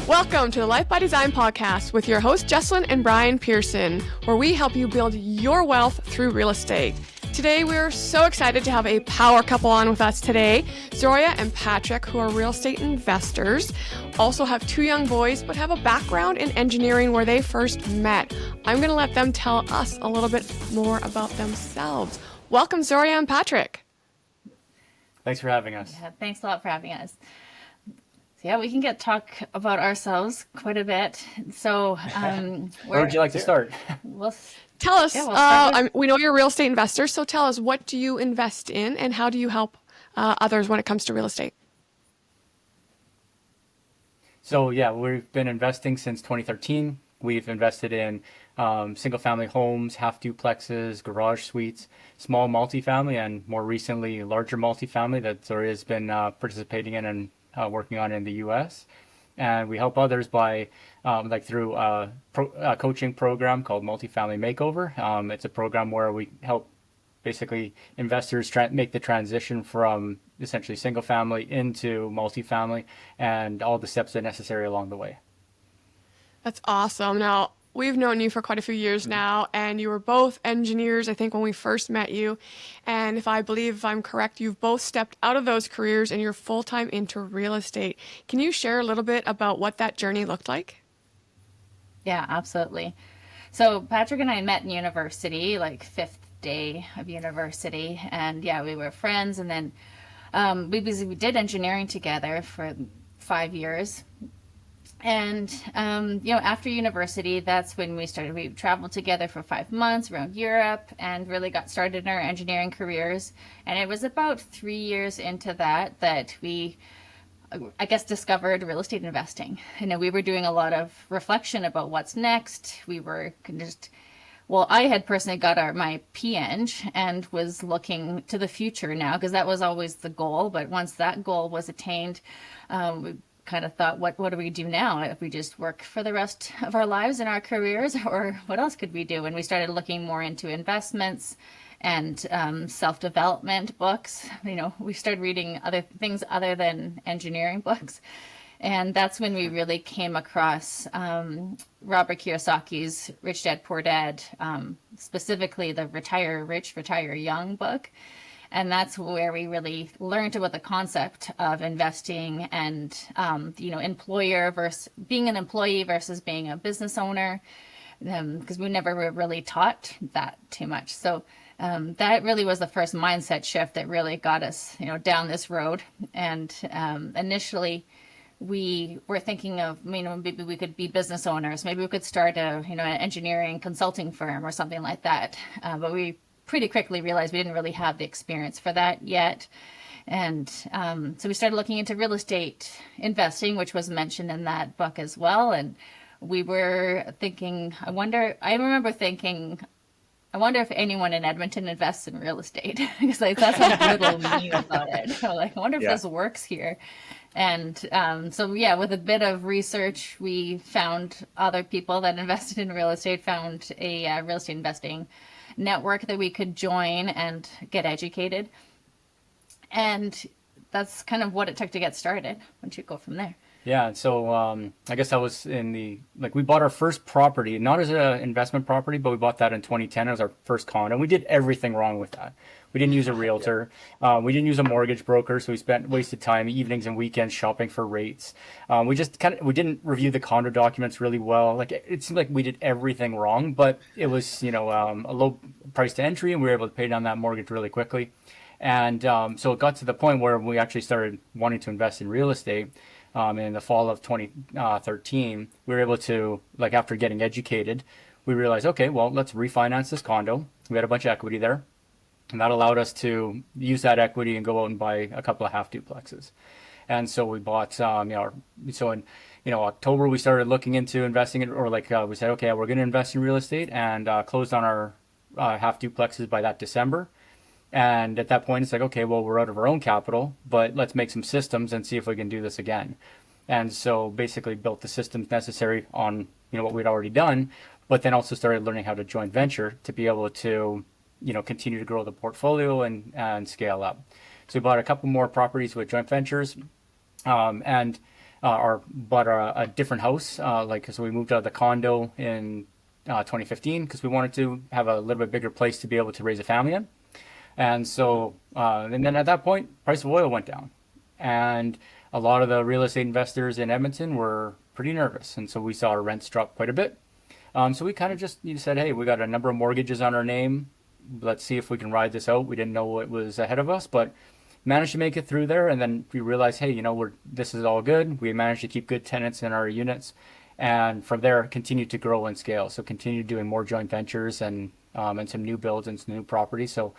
Welcome to the Life by Design podcast with your host, Jessilyn and Brian Persson, where we help you build your wealth through real estate. Today, we're so excited to have a power couple on with us today, Zorya and Patrick, who are real estate investors, also have two young boys, but have a background in engineering where they first met. I'm going to let them tell us a little bit more about themselves. Welcome, Zorya and Patrick. Thanks for having us. Yeah, thanks a lot for having us. Yeah, we can talk about ourselves quite a bit. So, where would you like to start? Tell us. We know you're a real estate investor, so tell us, what do you invest in, and how do you help others when it comes to real estate? So yeah, we've been investing since 2013. We've invested in single-family homes, half duplexes, garage suites, small multifamily, and more recently, larger multifamily that Zorya has been participating in and working on in the U.S. And we help others by through a coaching program called Multifamily Makeover. It's a program where we help basically investors make the transition from essentially single family into multifamily and all the steps that are necessary along the way. That's awesome. Now, we've known you for quite a few years now, and you were both engineers, I think, when we first met you. And if I'm correct, you've both stepped out of those careers and you're full-time into real estate. Can you share a little bit about what that journey looked like? Yeah, absolutely. So Patrick and I met in university, like fifth day of university. And yeah, we were friends. And then we did engineering together for 5 years. And, after university, that's when we traveled together for 5 months around Europe and really got started in our engineering careers. And it was about 3 years into that we, I guess, discovered real estate investing. We were doing a lot of reflection about what's next. We were I had personally got my PEng and was looking to the future now, because that was always the goal. But once that goal was attained, we kind of thought, what do we do now? If we just work for the rest of our lives in our careers, or what else could we do? And we started looking more into investments and self-development books. We started reading other things other than engineering books. And that's when we really came across Robert Kiyosaki's Rich Dad, Poor Dad, specifically the Retire Rich, Retire Young book. And that's where we really learned about the concept of investing and, employer versus being an employee versus being a business owner, because we never were really taught that too much. So that really was the first mindset shift that really got us, down this road. And initially, we were thinking of, maybe we could be business owners. Maybe we could start an engineering consulting firm or something like that. But we pretty quickly realized we didn't really have the experience for that yet. And so we started looking into real estate investing, which was mentioned in that book as well. And we were thinking, I wonder if anyone in Edmonton invests in real estate. Because that's how little we knew about it. I wonder if this works here. And with a bit of research, we found other people that invested in real estate, found a real estate investing network that we could join and get educated. And that's kind of what it took to get started. Once you go from there. Yeah, so I guess I was we bought our first property, not as an investment property, but we bought that in 2010 as our first condo. We did everything wrong with that. We didn't use a realtor. We didn't use a mortgage broker, so we wasted time, evenings and weekends shopping for rates. We didn't review the condo documents really well. It seemed like we did everything wrong, but it was, a low price to entry, and we were able to pay down that mortgage really quickly. And so it got to the point where we actually started wanting to invest in real estate. In the fall of 2013, we were able to, after getting educated, we realized, okay, well, let's refinance this condo. We had a bunch of equity there, and that allowed us to use that equity and go out and buy a couple of half duplexes. And so we bought, so in October we started looking into investing in, we said, okay, we're going to invest in real estate, and closed on our half duplexes by that December. And at that point, it's okay, well, we're out of our own capital, but let's make some systems and see if we can do this again. And so basically built the systems necessary on, what we'd already done, but then also started learning how to joint venture to be able to, continue to grow the portfolio and scale up. So we bought a couple more properties with joint ventures. And or bought a different house. So we moved out of the condo in 2015 because we wanted to have a little bit bigger place to be able to raise a family in. And so, and then at that point, price of oil went down, and a lot of the real estate investors in Edmonton were pretty nervous, and so we saw our rents drop quite a bit. So we kind of just said, hey, we got a number of mortgages on our name. Let's see if we can ride this out. We didn't know what was ahead of us, but managed to make it through there. And then we realized, hey, this is all good. We managed to keep good tenants in our units, and from there continued to grow and scale. So continued doing more joint ventures and some new builds and some new properties. So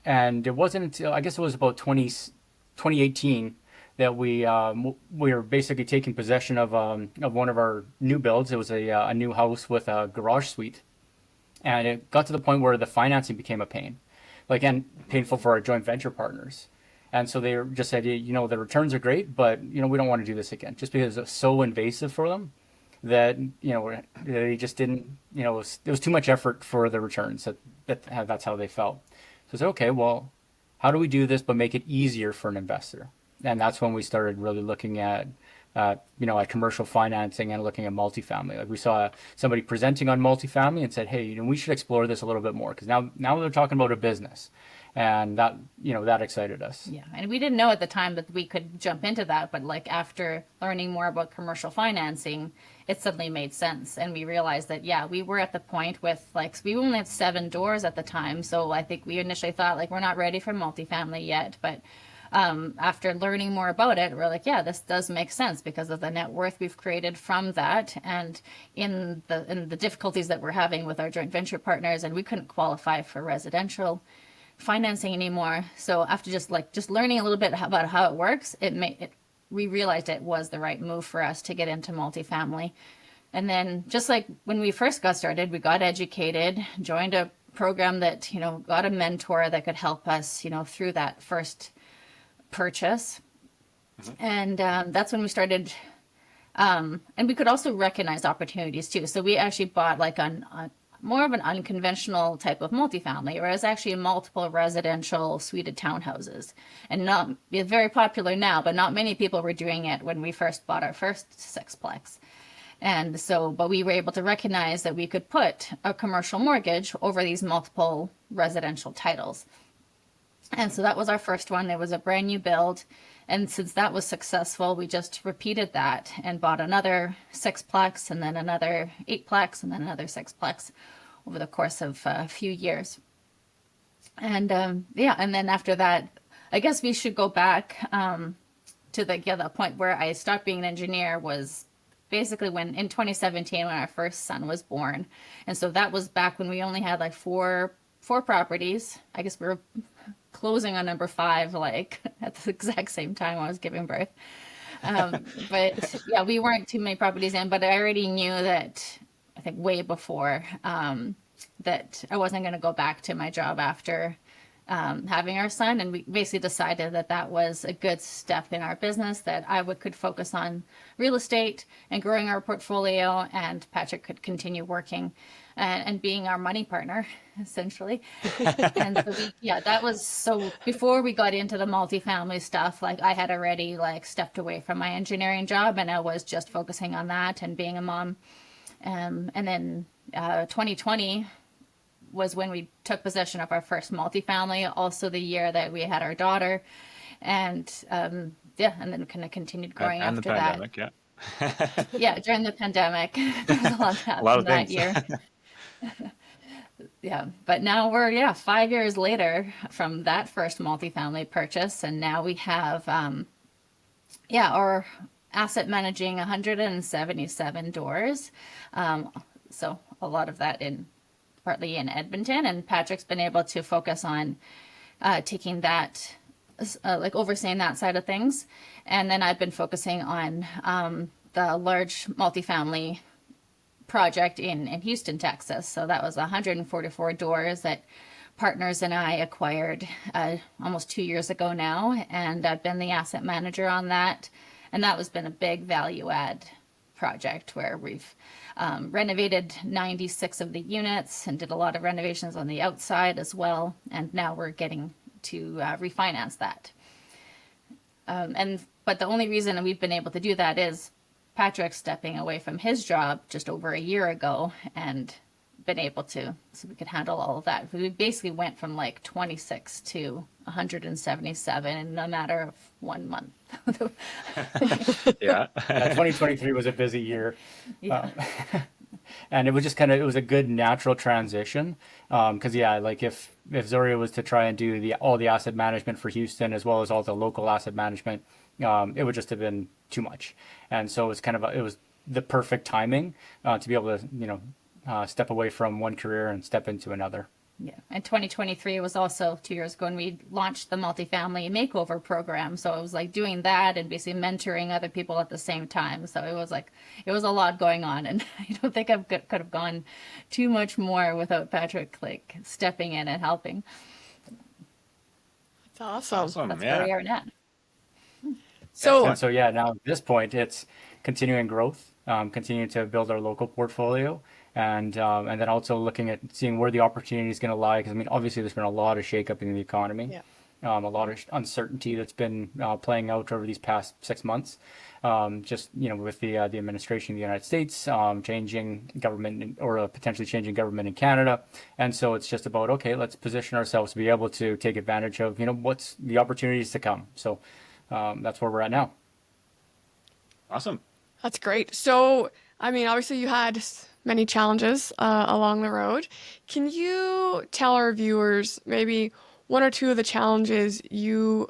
and it wasn't until I guess it was about 2018 that we were basically taking possession of one of our new builds. It was a new house with a garage suite, and it got to the point where the financing became a pain, and painful for our joint venture partners. And so they just said, the returns are great, but we don't want to do this again, just because it's so invasive for them that they just didn't. It was too much effort for the returns. That's how they felt. So I said, okay, well, how do we do this but make it easier for an investor? And that's when we started really looking at commercial financing and looking at multifamily. Like we saw somebody presenting on multifamily and said, hey, we should explore this a little bit more, because now they're talking about a business, and that that excited us. Yeah, and we didn't know at the time that we could jump into that, but after learning more about commercial financing, it suddenly made sense, and we realized that we were at the point with we only had 7 doors at the time, so I think we initially thought we're not ready for multifamily yet, but after learning more about it, we're this does make sense because of the net worth we've created from that, and in the difficulties that we're having with our joint venture partners, and we couldn't qualify for residential financing anymore. So after just learning a little bit about how it works, we realized it was the right move for us to get into multifamily. And then just when we first got started, we got educated, joined a program that got a mentor that could help us through that first purchase. And that's when we started, and we could also recognize opportunities too. So we actually bought on more of an unconventional type of multifamily, where it's actually multiple residential suited townhouses, and it's very popular now, but not many people were doing it when we first bought our first sixplex. And so, but we were able to recognize that we could put a commercial mortgage over these multiple residential titles. And so that was our first one. It was a brand new build. And since that was successful, we just repeated that and bought another sixplex, and then another eightplex, and then another sixplex over the course of a few years. And and then after that, I guess we should go back to the point where I stopped being an engineer was basically in 2017, when our first son was born. And so that was back when we only had four properties. I guess we were closing on number 5 at the exact same time I was giving birth. But we weren't too many properties in, but I already knew that, I think way before, that I wasn't going to go back to my job after having our son. And we basically decided that was a good step in our business, that I could focus on real estate and growing our portfolio, and Patrick could continue working and being our money partner, essentially. And so that was, so before we got into the multifamily stuff, I had already stepped away from my engineering job, and I was just focusing on that and being a mom. And then 2020 was when we took possession of our first multifamily, also the year that we had our daughter. And and then kind of continued growing and after the pandemic, that. Yeah, during the pandemic. There was a lot that a lot of that things. year. Yeah, but now we're 5 years later from that first multifamily purchase, and now we have our asset managing 177 doors. So a lot of that partly in Edmonton, and Patrick's been able to focus on taking that, overseeing that side of things, and then I've been focusing on the large multifamily project in Houston, Texas. So that was 144 doors that partners and I acquired almost 2 years ago now, and I've been the asset manager on that, and that has been a big value add project where we've renovated 96 of the units and did a lot of renovations on the outside as well, and now we're getting to refinance that. But the only reason we've been able to do that is Patrick stepping away from his job just over a year ago and been able to, so we could handle all of that. We basically went from like 26 to 177 in a matter of 1 month. Yeah. 2023 was a busy year. Yeah. And it was just kind of, it was a good natural transition. Because yeah, like if Zorya was to try and do all the asset management for Houston as well as all the local asset management, it would just have been too much. And so it was kind of it was the perfect timing to be able to step away from one career and step into another. Yeah, and 2023 was also 2 years ago when we launched the multifamily makeover program. So it was like doing that and basically mentoring other people at the same time. So it was a lot going on, and I don't think I could have gone too much more without Patrick like stepping in and helping. That's awesome. Awesome. That's Yeah. where we are now. So yeah, now at this point it's continuing growth, continuing to build our local portfolio, and then also looking at seeing where the opportunity is going to lie. Because I mean, obviously there's been a lot of shakeup in the economy, Yeah. A lot of uncertainty that's been playing out over these past 6 months. Just with the administration of the United States, changing government or potentially changing government in Canada, and so it's just about, okay, let's position ourselves to be able to take advantage of what's the opportunities to come. So that's where we're at now. Awesome. That's great. So, I mean, obviously you had many challenges along the road. Can you tell our viewers maybe one or two of the challenges you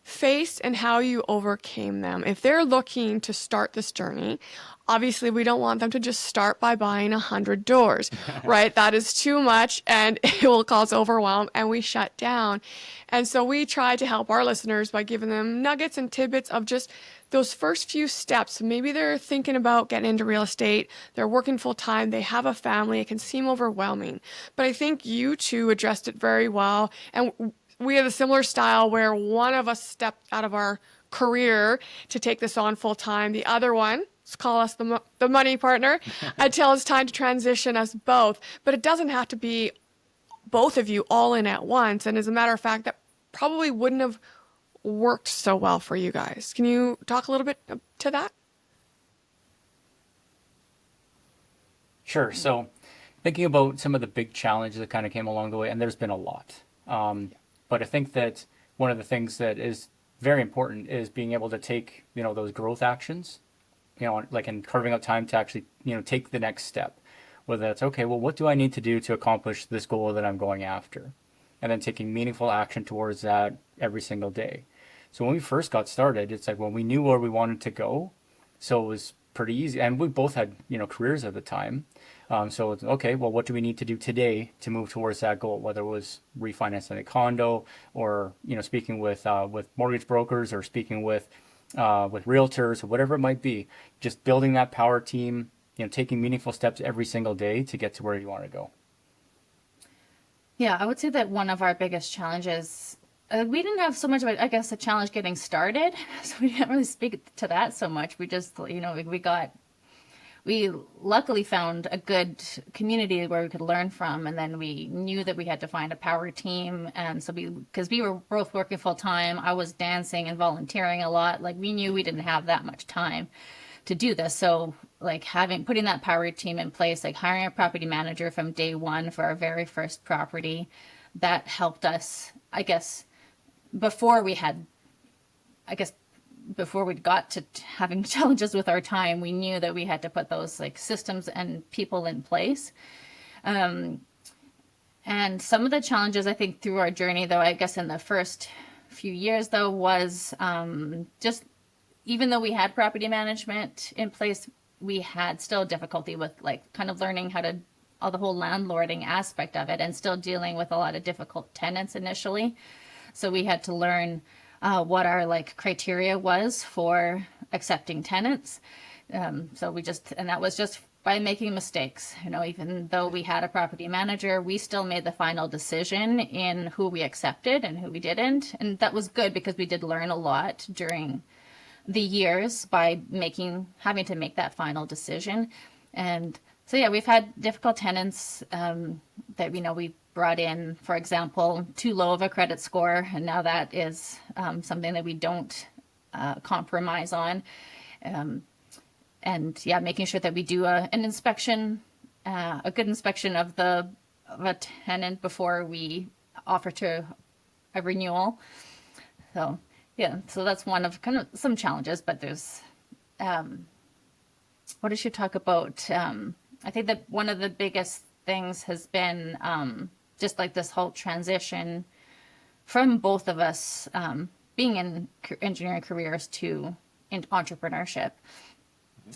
faced and how you overcame them? If they're looking to start this journey, obviously we don't want them to just start by buying 100 doors, right? That is too much and it will cause overwhelm and we shut down. And so we try to help our listeners by giving them nuggets and tidbits of just those first few steps. Maybe they're thinking about getting into real estate, they're working full time, they have a family, it can seem overwhelming. But I think you two addressed it very well. And we have a similar style where one of us stepped out of our career to take this on full time. The other one, let's call us the money partner, until it's time to transition us both. But it doesn't have to be both of you all in at once. And as a matter of fact, that probably wouldn't have worked so well for you guys. Can you talk a little bit to that? Sure. So thinking about some of the big challenges that kind of came along the way, and there's been a lot. But I think that one of the things that is very important is being able to take, those growth actions, like in carving out time to actually, take the next step. Whether that's, okay, well, what do I need to do to accomplish this goal that I'm going after? And then taking meaningful action towards that every single day. So when we first got started, it's like, well, we knew where we wanted to go. So it was pretty easy. And we both had, careers at the time. So it's, okay, well, what do we need to do today to move towards that goal? Whether it was refinancing a condo or, speaking with mortgage brokers or speaking with realtors or whatever it might be, just building that power team, taking meaningful steps every single day to get to where you want to go. Yeah, I would say that one of our biggest challenges, we didn't have so much of, a challenge getting started. So we didn't really speak to that so much. We just, we luckily found a good community where we could learn from. And then we knew that we had to find a power team. And so because we were both working full time, I was dancing and volunteering a lot. Like we knew we didn't have that much time to do this. So like putting that power team in place, like hiring a property manager from day one for our very first property, that helped us, before we got to having challenges with our time, we knew that we had to put those like systems and people in place. And some of the challenges I think through our journey, though, in the first few years, though, was just even though we had property management in place, we had still difficulty with like kind of learning how to all the whole landlording aspect of it and still dealing with a lot of difficult tenants initially. So we had to learn what our like criteria was for accepting tenants. So that was just by making mistakes. Even though we had a property manager, we still made the final decision in who we accepted and who we didn't. And that was good because we did learn a lot during the years by having to make that final decision. And so, yeah, we've had difficult tenants that, we brought in, for example, too low of a credit score. And now that is something that we don't compromise on. And yeah, making sure that we do an inspection, a good inspection of a tenant before we offer to a renewal. So yeah, so that's one of kind of some challenges, but there's, what did you talk about? I think that one of the biggest things has been just like this whole transition from both of us being in engineering careers to in entrepreneurship.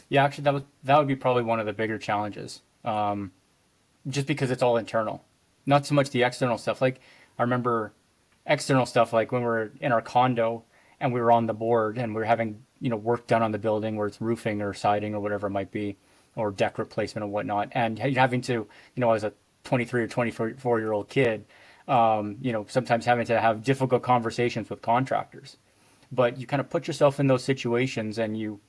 Yeah, actually, that would be probably one of the bigger challenges, just because it's all internal, not so much the external stuff. Like I remember external stuff, like when we were in our condo and we were on the board and we were having work done on the building, where it's roofing or siding or whatever it might be, or deck replacement and whatnot, and having to as a 23 or 24-year-old kid, sometimes having to have difficult conversations with contractors, but you kind of put yourself in those situations and you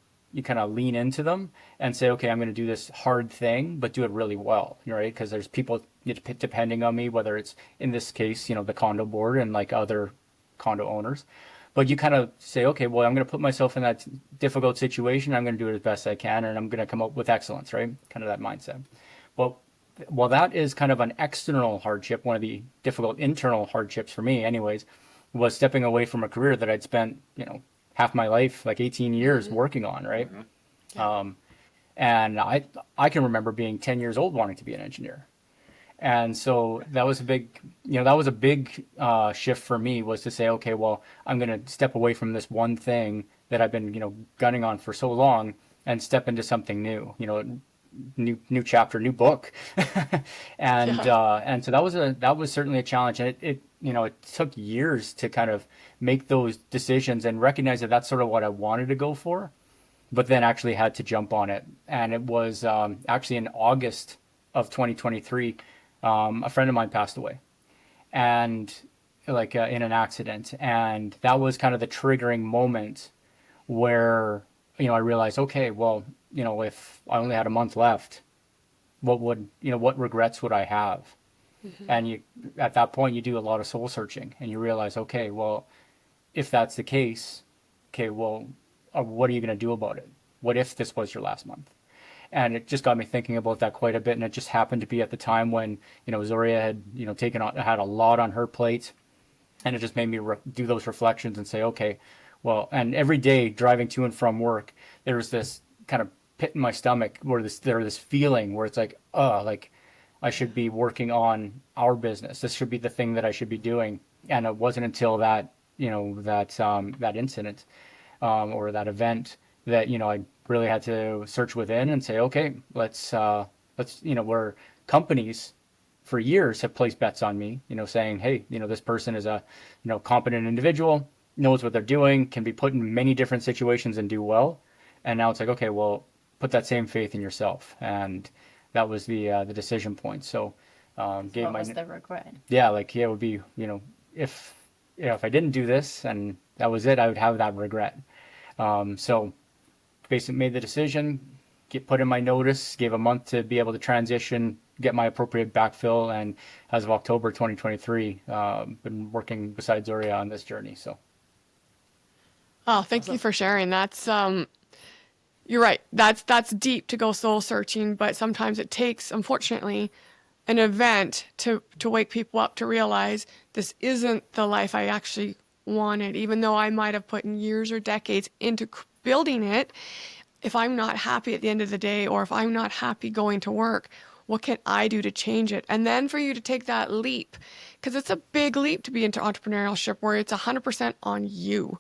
kind of lean into them and say, okay, I'm going to do this hard thing, but do it really well, right? Because there's people depending on me, whether it's in this case, the condo board and like other condo owners. But you kind of say, okay, well, I'm going to put myself in that difficult situation. I'm going to do it as best I can, and I'm going to come up with excellence, right? Kind of that mindset. Well, that is kind of an external hardship. One of the difficult internal hardships for me, anyways, was stepping away from a career that I'd spent, half my life, like 18 years working on, right? And I can remember being 10 years old wanting to be an engineer. And so that was a big shift for me, was to say, okay, well, I'm going to step away from this one thing that I've been, gunning on for so long and step into something new, new chapter, new book. And so that was certainly a challenge. And it took years to kind of make those decisions and recognize that that's sort of what I wanted to go for, but then actually had to jump on it. And it was actually in August of 2023, a friend of mine passed away, and like in an accident. And that was kind of the triggering moment where, I realized, okay, well, if I only had a month left, what regrets would I have? And at that point, you do a lot of soul searching, and you realize, okay, well, if that's the case, okay, well, what are you going to do about it? What if this was your last month? And it just got me thinking about that quite a bit. And it just happened to be at the time when, Zorya had, had a lot on her plate. And it just made me do those reflections and say, okay, well, and every day driving to and from work, there was this kind of pit in my stomach where this feeling where it's like, like I should be working on our business. This should be the thing that I should be doing. And it wasn't until that, that incident or that event that, I really had to search within and say, okay, let's where companies for years have placed bets on me, saying, hey, this person is a, competent individual, knows what they're doing, can be put in many different situations and do well. And now it's like, okay, well, put that same faith in yourself. And that was the decision point. So, What was the regret? Yeah, it would be, if I didn't do this and that was it, I would have that regret. So basically made the decision, put in my notice, gave a month to be able to transition, get my appropriate backfill, and as of October 2023, been working beside Zorya on this journey. So. Oh, thank you for sharing. That's you're right. That's deep to go soul searching, but sometimes it takes, unfortunately, an event to wake people up to realize this isn't the life I actually wanted, even though I might have put in years or decades into building it. If I'm not happy at the end of the day, or if I'm not happy going to work, what can I do to change it? And then for you to take that leap, because it's a big leap to be into entrepreneurship where it's 100% on you,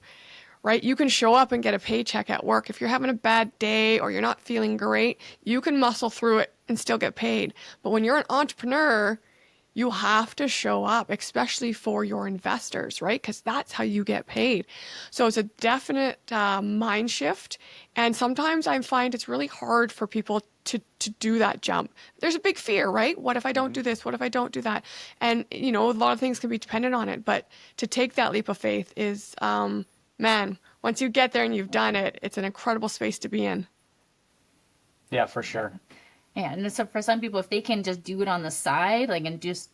right? You can show up and get a paycheck at work. If you're having a bad day or you're not feeling great, you can muscle through it and still get paid. But when you're an entrepreneur, you have to show up, especially for your investors, right? Because that's how you get paid. So it's a definite mind shift. And sometimes I find it's really hard for people to do that jump. There's a big fear, right? What if I don't do this? What if I don't do that? And, a lot of things can be dependent on it. But to take that leap of faith is, man, once you get there and you've done it, it's an incredible space to be in. Yeah, for sure. Yeah, and so for some people, if they can just do it on the side, and just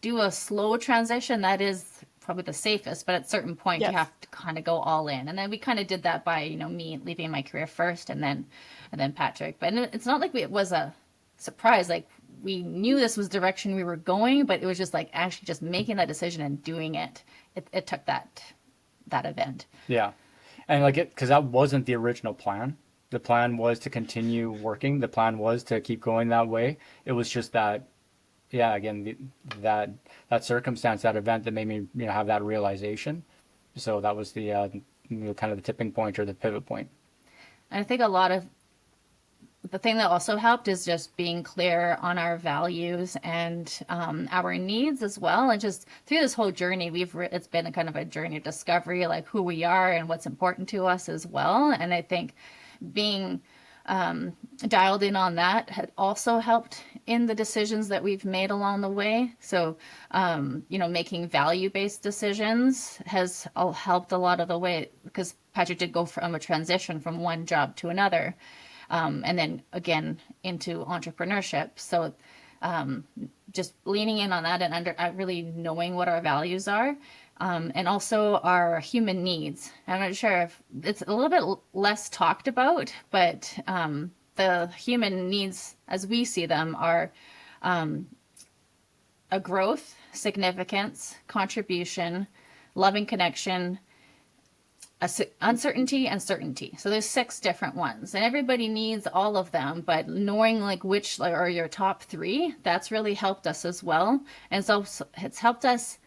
do a slow transition, that is probably the safest, but at a certain point Yes. you have to kind of go all in. And then we kind of did that by, me leaving my career first and then Patrick. But it's not like it was a surprise. Like we knew this was the direction we were going, but it was just like actually just making that decision and doing it. It took that event. Yeah. And because that wasn't the original plan. The plan was to continue working. The plan was to keep going that way. It was just that, yeah, again, that circumstance, that event that made me, have that realization. So that was the kind of the tipping point or the pivot point. And I think a lot of the thing that also helped is just being clear on our values and our needs as well. And just through this whole journey, it's been a kind of a journey of discovery, like who we are and what's important to us as well. And I think being dialed in on that had also helped in the decisions that we've made along the way. So, making value-based decisions has all helped a lot of the way, because Patrick did go from a transition from one job to another. And then again into entrepreneurship. So just leaning in on that and really knowing what our values are, and also our human needs. I'm not sure if it's a little bit less talked about, but the human needs as we see them are a growth, significance, contribution, loving connection, uncertainty, and certainty. So there's 6 different ones, and everybody needs all of them, but knowing which are your top 3, that's really helped us as well. And so it's helped us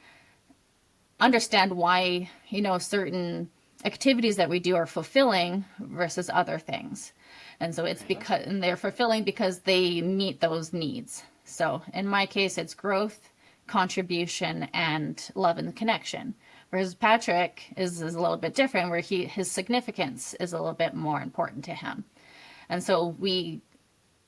understand why certain activities that we do are fulfilling versus other things. And so it's because they're fulfilling because they meet those needs. So in my case, it's growth, contribution, and love and connection. Whereas Patrick is a little bit different, where his significance is a little bit more important to him. And so when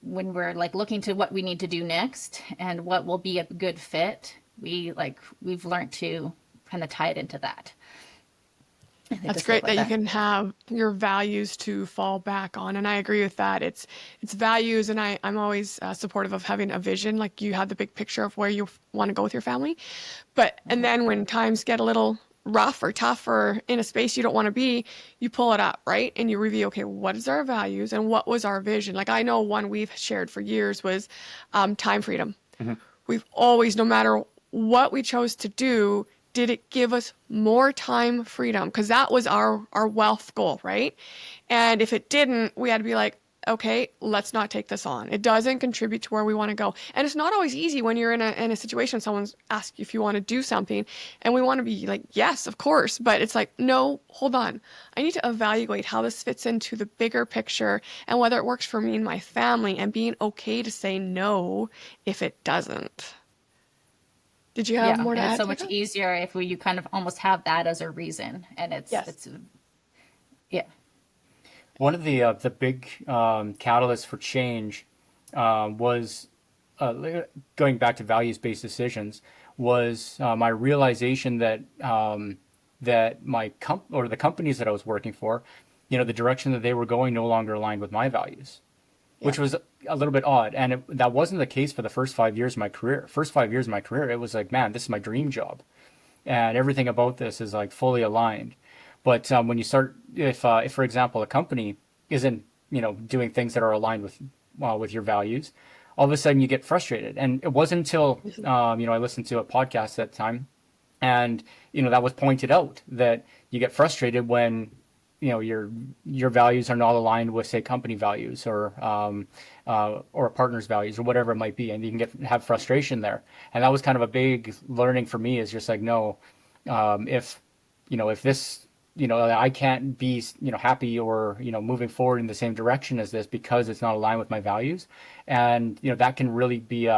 we're looking to what we need to do next and what will be a good fit, we've learned to kind of tie it into that. That's great that you can have your values to fall back on. And I agree with that. It's values. And I'm always supportive of having a vision. Like you have the big picture of where you want to go with your family. And then when times get a little rough or tough or in a space you don't want to be, you pull it up, right? And you review, okay, what is our values and what was our vision? Like I know one we've shared for years was time freedom. Mm-hmm. We've always, no matter what we chose to do, did it give us more time freedom? Because that was our wealth goal, right? And if it didn't, we had to be like, okay, let's not take this on. It doesn't contribute to where we want to go. And it's not always easy when you're in a situation, someone's asked you if you want to do something, and we want to be like, yes, of course. But it's like, no, hold on. I need to evaluate how this fits into the bigger picture and whether it works for me and my family, and being okay to say no if it doesn't. Did you have more to add? It's so much easier if you kind of almost have that as a reason, and it's yeah. One of the big catalysts for change was going back to values-based decisions. Was my realization that that the companies that I was working for, the direction that they were going no longer aligned with my values. Which was a little bit odd. And that wasn't the case for the first 5 years of my career. First 5 years of my career, it was like, man, this is my dream job. And everything about this is fully aligned. But when you start, if for example, a company isn't, doing things that are aligned with your values, all of a sudden you get frustrated. And it wasn't until, I listened to a podcast at the time, and, that was pointed out that you get frustrated when your values are not aligned with, say, company values or a partner's values or whatever it might be, and you can have frustration there. And that was kind of a big learning for me, is just like, no, if this, I can't be, happy or, moving forward in the same direction as this because it's not aligned with my values. And, that can really be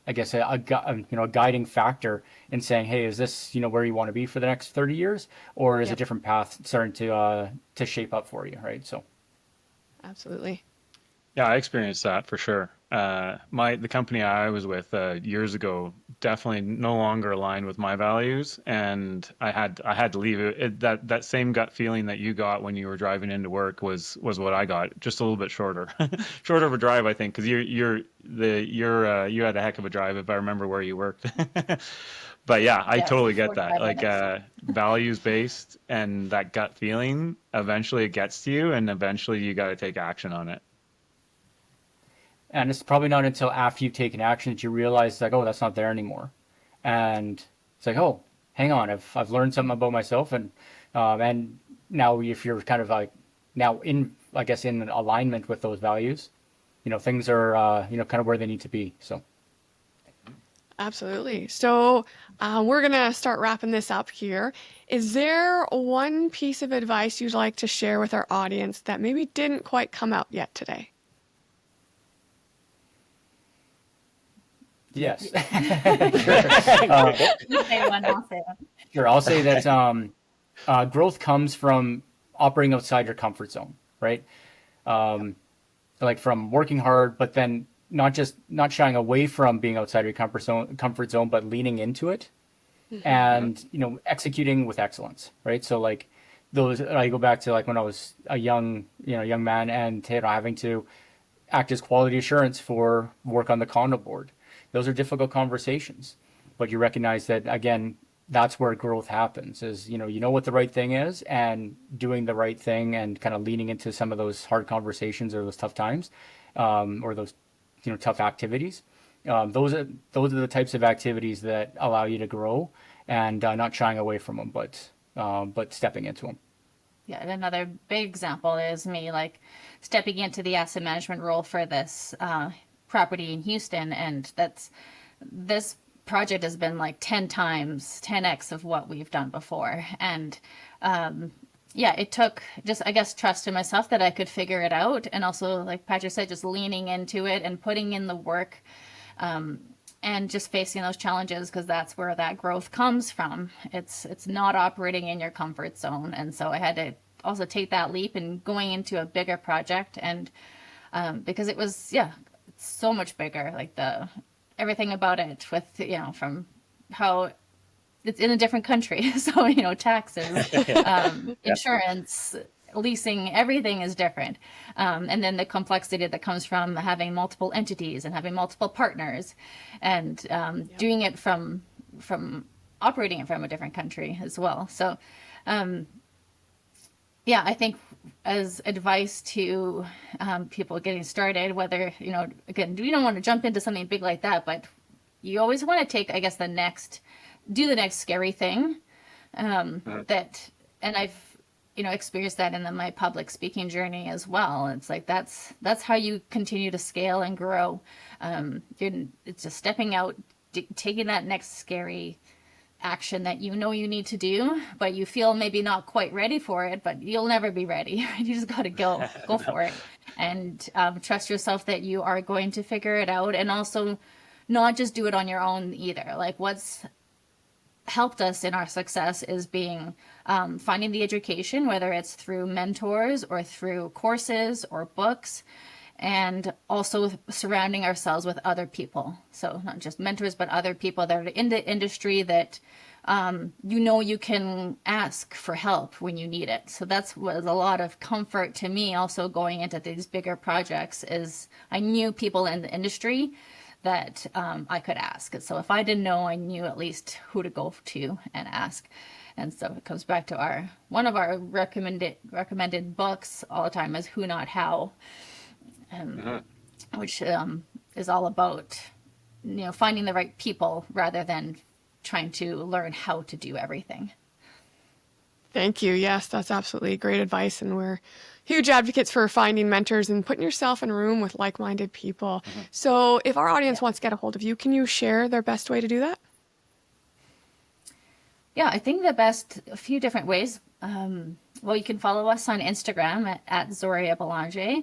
I guess a guiding factor in saying, hey, is this where you want to be for the next 30 years, or is a different path starting to shape up for you, right? So, absolutely. Yeah, I experienced that for sure. The company I was with years ago definitely no longer aligned with my values, and I had to leave. That same gut feeling that you got when you were driving into work was what I got, just a little bit shorter, shorter of a drive, I think, because you had a heck of a drive if I remember where you worked. But yeah, I Yes, totally get that. 45 minutes. Values based and that gut feeling, eventually it gets to you, and eventually you got to take action on it. And it's probably not until after you've taken action that you realize like, oh, that's not there anymore. And it's like, oh, hang on, I've learned something about myself, and now if you're kind of like now in, I guess, in alignment with those values, things are kind of where they need to be. So Absolutely. So we're going to start wrapping this up here. Is there one piece of advice you'd like to share with our audience that maybe didn't quite come out yet today? yes. You say one, I'll say one. Sure, I'll say that growth comes from operating outside your comfort zone, right? Like from working hard, but then not shying away from being outside your comfort zone, but leaning into it, and executing with excellence, right? So like those, I go back to like when I was a young man, and having to act as quality assurance for work on the condo board. Those are difficult conversations, but you recognize that again, that's where growth happens. Is you know what the right thing is, and doing the right thing, and kind of leaning into some of those hard conversations or those tough times, or those tough activities. Those are the types of activities that allow you to grow, and not shying away from them, but stepping into them. Yeah, and another big example is me like stepping into the asset management role for this property in Houston, and this project has been like 10 times 10x of what we've done before. And yeah, it took just, I guess, trust in myself that I could figure it out, and also like Patrick said, just leaning into it and putting in the work, and just facing those challenges, because that's where that growth comes from. It's not operating in your comfort zone. And so I had to also take that leap and going into a bigger project, and because it was, yeah, it's so much bigger, like everything about it, with from how it's in a different country, so taxes, insurance, leasing, everything is different, and then the complexity that comes from having multiple entities and having multiple partners, and doing it from operating it from a different country as well. So yeah, I think as advice to people getting started, whether, again, you don't want to jump into something big like that, but you always want to take, I guess, do the next scary thing. And I've, experienced that in my public speaking journey as well. It's like, that's how you continue to scale and grow. It's just stepping out, taking that next scary action that you need to do, but you feel maybe not quite ready for it, but you'll never be ready. You just got to go for it, and trust yourself that you are going to figure it out, and also not just do it on your own either. Like, what's helped us in our success is finding the education, whether it's through mentors or through courses or books, and also surrounding ourselves with other people. So not just mentors, but other people that are in the industry that you can ask for help when you need it. So was a lot of comfort to me also going into these bigger projects, is I knew people in the industry that I could ask. So if I didn't know, I knew at least who to go to and ask. And so it comes back to one of our recommended books all the time is Who Not How. Which is all about finding the right people rather than trying to learn how to do everything. Thank you. Yes, that's absolutely great advice. And we're huge advocates for finding mentors and putting yourself in a room with like-minded people. So if our audience wants to get a hold of you, can you share their best way to do that? Yeah, I think a few different ways. Well, you can follow us on Instagram at Zorya Belanger.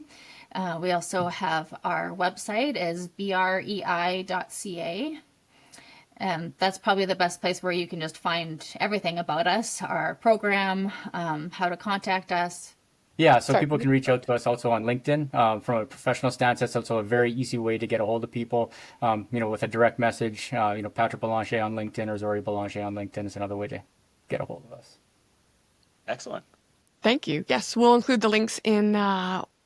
We also have our website is brei.ca. That's probably the best place where you can just find everything about us, our program, how to contact us, Yeah, so Sorry. people can reach out to us also on LinkedIn. From a professional stance, that's also a very easy way to get a hold of people. With a direct message. Patrick Belanger on LinkedIn or Zorya Belanger on LinkedIn is another way to get a hold of us. Excellent. Thank you. Yes, we'll include the links in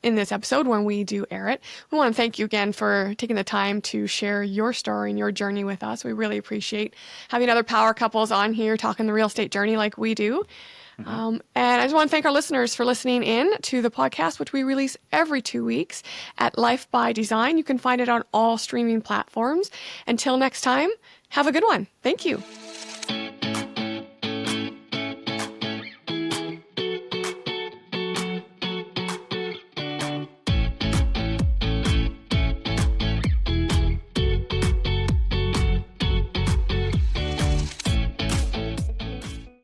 this episode when we do air it. We want to thank you again for taking the time to share your story and your journey with us. We really appreciate having other power couples on here talking the real estate journey like we do. And I just want to thank our listeners for listening in to the podcast, which we release every 2 weeks at Life by Design. You can find it on all streaming platforms. Until next time, have a good one. Thank you.